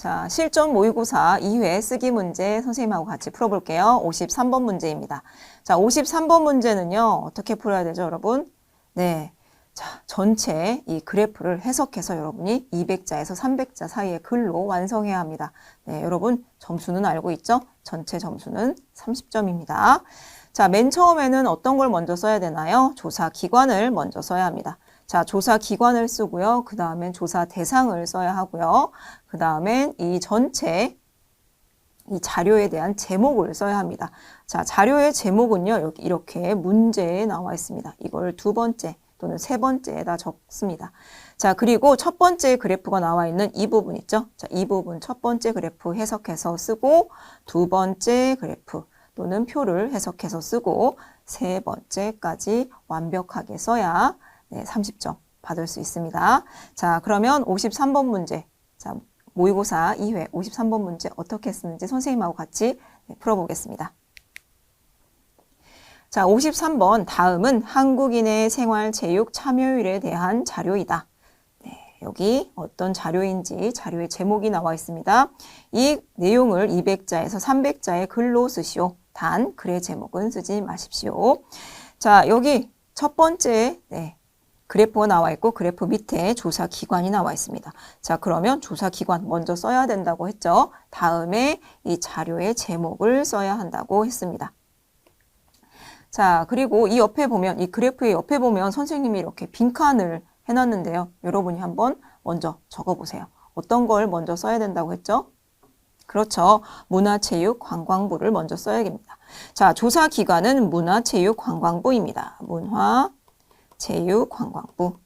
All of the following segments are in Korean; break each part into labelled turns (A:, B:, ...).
A: 자, 실전 모의고사 2회 쓰기 문제 선생님하고 같이 풀어볼게요. 53번 문제입니다. 자, 53번 문제는요, 어떻게 풀어야 되죠, 여러분? 네. 자, 전체 이 그래프를 해석해서 여러분이 200자에서 300자 사이의 글로 완성해야 합니다. 네, 여러분 점수는 알고 있죠? 전체 점수는 30점입니다. 자, 맨 처음에는 어떤 걸 먼저 써야 되나요? 조사 기관을 먼저 써야 합니다. 자, 조사 기관을 쓰고요. 그 다음엔 조사 대상을 써야 하고요. 그 다음엔 이 전체 이 자료에 대한 제목을 써야 합니다. 자, 자료의 제목은요, 여기 이렇게 문제에 나와 있습니다. 이걸 두 번째 또는 세 번째에다 적습니다. 자, 그리고 첫 번째 그래프가 나와 있는 이 부분 있죠? 자, 이 부분 첫 번째 그래프 해석해서 쓰고 두 번째 그래프 또는 표를 해석해서 쓰고 세 번째까지 완벽하게 써야 30점 받을 수 있습니다. 자, 그러면 53번 문제. 자, 모의고사 2회 53번 문제 어떻게 쓰는지 선생님하고 같이 풀어보겠습니다. 자, 53번 다음은 한국인의 생활 체육 참여율에 대한 자료이다. 네, 여기 어떤 자료인지 자료의 제목이 나와 있습니다. 이 내용을 200자에서 300자의 글로 쓰시오. 단 글의 제목은 쓰지 마십시오. 자, 여기 첫 번째 그래프가 나와 있고 그래프 밑에 조사 기관이 나와 있습니다. 자, 그러면 조사 기관 먼저 써야 된다고 했죠. 다음에 이 자료의 제목을 써야 한다고 했습니다. 자, 그리고 이 옆에 보면 이 그래프의 옆에 보면 선생님이 이렇게 빈칸을 해놨는데요. 여러분이 한번 먼저 적어보세요. 어떤 걸 먼저 써야 된다고 했죠? 그렇죠. 문화체육관광부를 먼저 써야겠습니다. 자, 조사 기관은 문화체육관광부입니다. 문화체육관광부.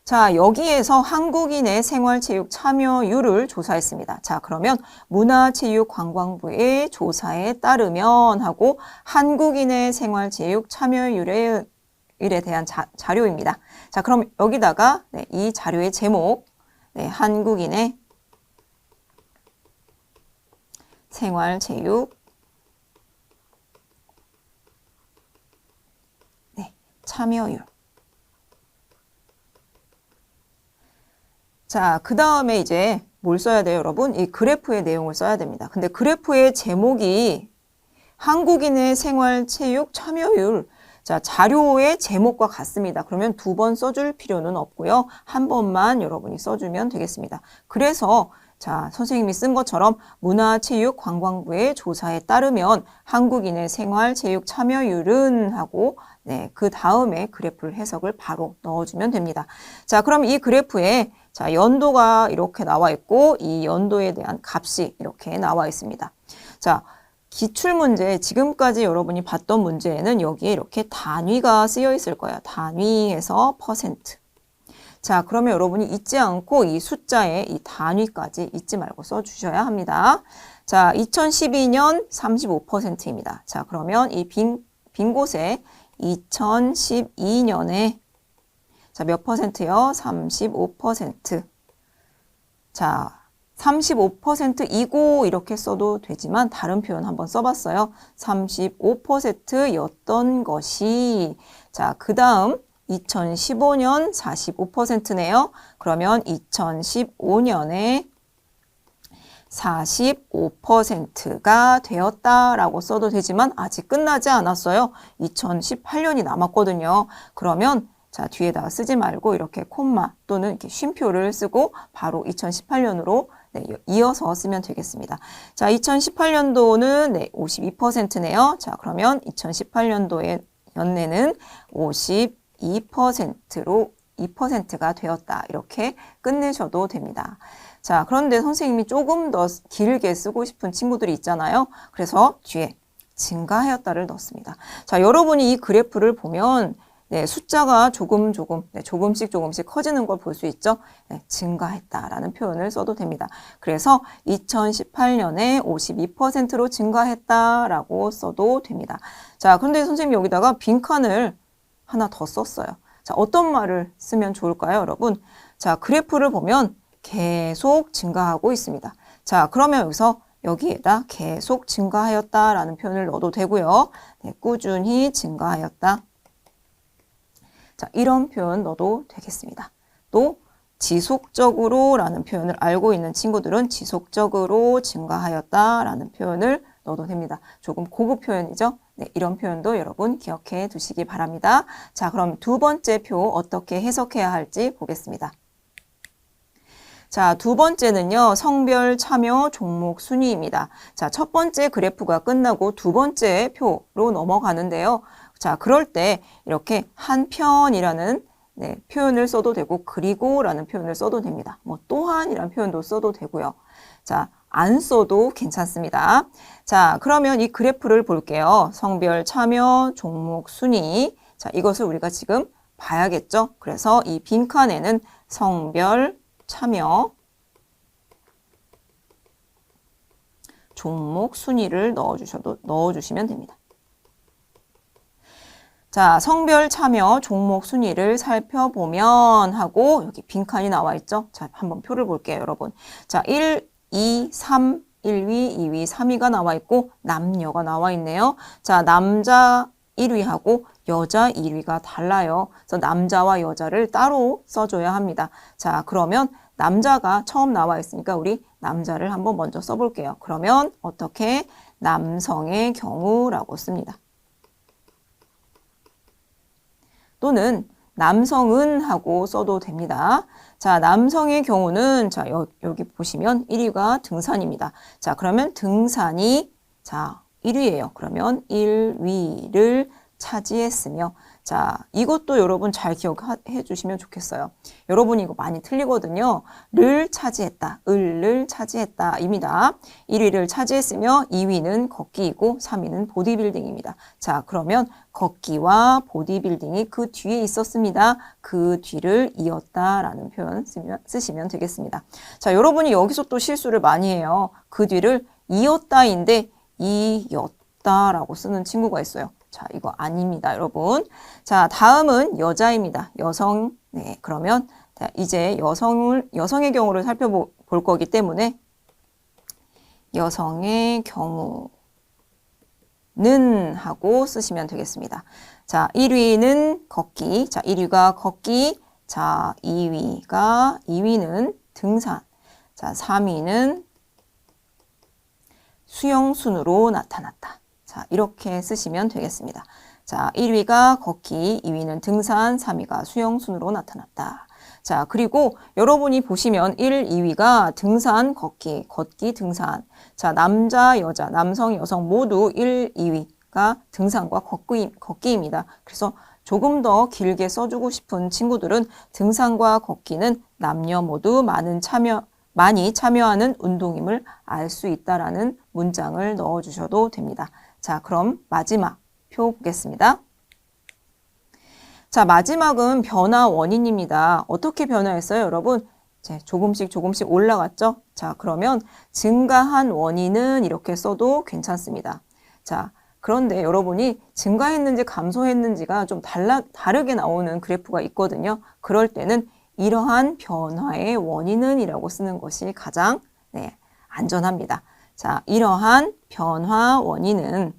A: 자, 여기에서 한국인의 생활체육 참여율을 조사했습니다. 자, 그러면 문화체육관광부의 조사에 따르면 하고 한국인의 생활체육 참여율에 대한 자료입니다. 자, 그럼 여기다가 이 자료의 제목, 한국인의 생활체육 참여율. 자, 그 다음에 이제 뭘 써야 돼요, 여러분? 이 그래프의 내용을 써야 됩니다. 근데 그래프의 제목이 한국인의 생활체육 참여율. 자, 자료의 제목과 같습니다. 그러면 두 번 써줄 필요는 없고요. 한 번만 여러분이 써주면 되겠습니다. 그래서 자, 선생님이 쓴 것처럼 문화체육관광부의 조사에 따르면 한국인의 생활체육 참여율은 하고 그 다음에 그래프를 해석을 바로 넣어주면 됩니다. 자, 그럼 이 그래프에 자, 연도가 이렇게 나와 있고 이 연도에 대한 값이 이렇게 나와 있습니다. 자, 기출문제 지금까지 여러분이 봤던 문제에는 여기에 이렇게 단위가 쓰여 있을 거예요. 단위에서 퍼센트. 자, 그러면 여러분이 잊지 않고 이 숫자에 이 단위까지 잊지 말고 써주셔야 합니다. 자, 2012년 35%입니다. 자, 그러면 이 빈 곳에 2012년에 자, 몇 퍼센트요? 35%. 자, 35%이고 이렇게 써도 되지만 다른 표현 한번 써봤어요. 35%였던 것이 자, 그 다음 2015년 45%네요. 그러면 2015년에 45%가 되었다라고 써도 되지만 아직 끝나지 않았어요. 2018년이 남았거든요. 그러면 자, 뒤에다가 쓰지 말고 이렇게 콤마 또는 이렇게 쉼표를 쓰고 바로 2018년으로 이어서 쓰면 되겠습니다. 자, 2018년도는 52%네요. 자, 그러면 2018년도의 연내는 52%로 2%가 되었다. 이렇게 끝내셔도 됩니다. 자, 그런데 선생님이 조금 더 길게 쓰고 싶은 친구들이 있잖아요. 그래서 뒤에 증가하였다를 넣습니다. 자, 여러분이 이 그래프를 보면 숫자가 조금씩 커지는 걸 볼 수 있죠. 증가했다라는 표현을 써도 됩니다. 그래서 2018년에 52%로 증가했다라고 써도 됩니다. 자, 그런데 선생님이 여기다가 빈칸을 하나 더 썼어요. 자, 어떤 말을 쓰면 좋을까요, 여러분? 자, 그래프를 보면 계속 증가하고 있습니다. 자, 그러면 여기에다 계속 증가하였다라는 표현을 넣어도 되고요. 꾸준히 증가하였다. 자, 이런 표현 넣어도 되겠습니다. 또 지속적으로 라는 표현을 알고 있는 친구들은 지속적으로 증가하였다 라는 표현을 넣어도 됩니다. 조금 고급 표현이죠. 네, 이런 표현도 여러분 기억해 두시기 바랍니다. 자, 그럼 두 번째 표 어떻게 해석해야 할지 보겠습니다. 자, 두 번째는요, 성별 참여 종목 순위입니다. 자, 첫 번째 그래프가 끝나고 두 번째 표로 넘어가는데요. 자, 그럴 때 이렇게 한편이라는 네, 표현을 써도 되고, 그리고 라는 표현을 써도 됩니다. 뭐, 또한이라는 표현도 써도 되고요. 자, 안 써도 괜찮습니다. 자, 그러면 이 그래프를 볼게요. 성별 참여 종목 순위. 자, 이것을 우리가 지금 봐야겠죠? 그래서 이 빈칸에는 성별 참여 종목 순위를 넣어주시면 됩니다. 자, 성별 참여 종목 순위를 살펴보면 하고 여기 빈칸이 나와 있죠? 자, 한번 표를 볼게요, 여러분. 자, 1, 2, 3, 1위, 2위, 3위가 나와 있고 남녀가 나와 있네요. 자, 남자 1위하고 여자 1위가 달라요. 그래서 남자와 여자를 따로 써줘야 합니다. 자, 그러면 남자가 처음 나와 있으니까 우리 남자를 한번 먼저 써볼게요. 그러면 어떻게? 남성의 경우라고 씁니다. 또는 남성은 하고 써도 됩니다. 자, 남성의 경우는 자, 여기 보시면 1위가 등산입니다. 자, 그러면 등산이 자, 1위예요. 그러면 1위를 차지했으며 자, 이것도 여러분 잘 기억해 주시면 좋겠어요. 여러분이 이거 많이 틀리거든요. 를 차지했다, 을을 차지했다 입니다. 1위를 차지했으며 2위는 걷기이고 3위는 보디빌딩입니다. 자, 그러면 걷기와 보디빌딩이 그 뒤에 있었습니다. 그 뒤를 이었다라는 표현 쓰시면 되겠습니다. 자, 여러분이 여기서 또 실수를 많이 해요. 그 뒤를 이었다인데 이었다라고 쓰는 친구가 있어요. 자, 이거 아닙니다, 여러분. 자, 다음은 여자입니다. 여성. 네, 그러면 이제 여성의 경우를 살펴볼 거기 때문에 여성의 경우는 하고 쓰시면 되겠습니다. 자, 1위는 걷기. 자, 1위가 걷기. 자, 2위는 등산. 자, 3위는 수영순으로 나타났다. 자, 이렇게 쓰시면 되겠습니다. 자, 1위가 걷기, 2위는 등산, 3위가 수영순으로 나타났다. 자, 그리고 여러분이 보시면 1, 2위가 등산, 걷기, 등산. 자, 남자, 여자, 남성, 여성 모두 1, 2위가 등산과 걷기입니다. 그래서 조금 더 길게 써주고 싶은 친구들은 등산과 걷기는 남녀 모두 많이 참여하는 운동임을 알 수 있다라는 문장을 넣어주셔도 됩니다. 자, 그럼 마지막 표 보겠습니다. 자, 마지막은 변화 원인입니다. 어떻게 변화했어요, 여러분? 이제 조금씩 올라갔죠? 자, 그러면 증가한 원인은 이렇게 써도 괜찮습니다. 자, 그런데 여러분이 증가했는지 감소했는지가 좀 다르게 나오는 그래프가 있거든요. 그럴 때는 이러한 변화의 원인은 이라고 쓰는 것이 가장 안전합니다. 자, 이러한 변화 원인은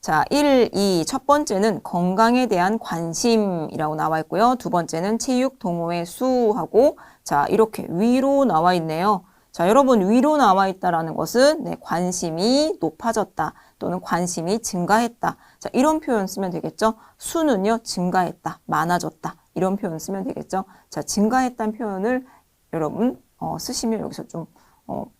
A: 자, 1, 2, 첫 번째는 건강에 대한 관심이라고 나와 있고요. 두 번째는 체육 동호회 수하고 자, 이렇게 위로 나와 있네요. 자, 여러분 위로 나와 있다라는 것은 관심이 높아졌다 또는 관심이 증가했다. 자, 이런 표현 쓰면 되겠죠. 수는요, 증가했다, 많아졌다. 이런 표현 쓰면 되겠죠. 자, 증가했다는 표현을 여러분 쓰시면 여기서 좀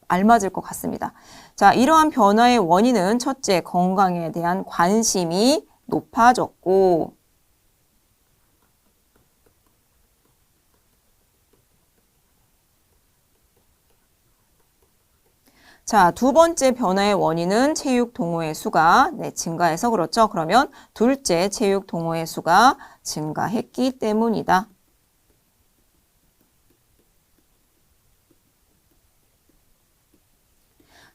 A: 알맞을 것 같습니다. 자, 이러한 변화의 원인은 첫째, 건강에 대한 관심이 높아졌고 자, 두 번째 변화의 원인은 체육 동호회 수가 증가해서 그렇죠. 그러면 둘째, 체육 동호회 수가 증가했기 때문이다.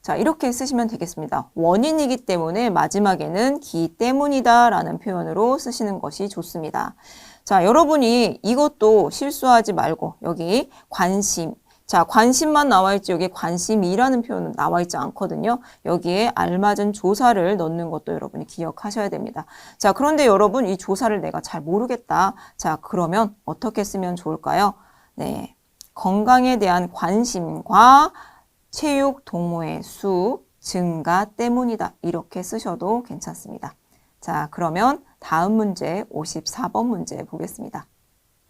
A: 자, 이렇게 쓰시면 되겠습니다. 원인이기 때문에 마지막에는 기 때문이다 라는 표현으로 쓰시는 것이 좋습니다. 자, 여러분이 이것도 실수하지 말고 여기 관심, 자, 관심만 나와 있지 여기 관심이라는 표현은 나와 있지 않거든요. 여기에 알맞은 조사를 넣는 것도 여러분이 기억하셔야 됩니다. 자, 그런데 여러분 이 조사를 내가 잘 모르겠다. 자, 그러면 어떻게 쓰면 좋을까요? 네, 건강에 대한 관심과 체육 동호회 수 증가 때문이다. 이렇게 쓰셔도 괜찮습니다. 자, 그러면 다음 문제 54번 문제 보겠습니다.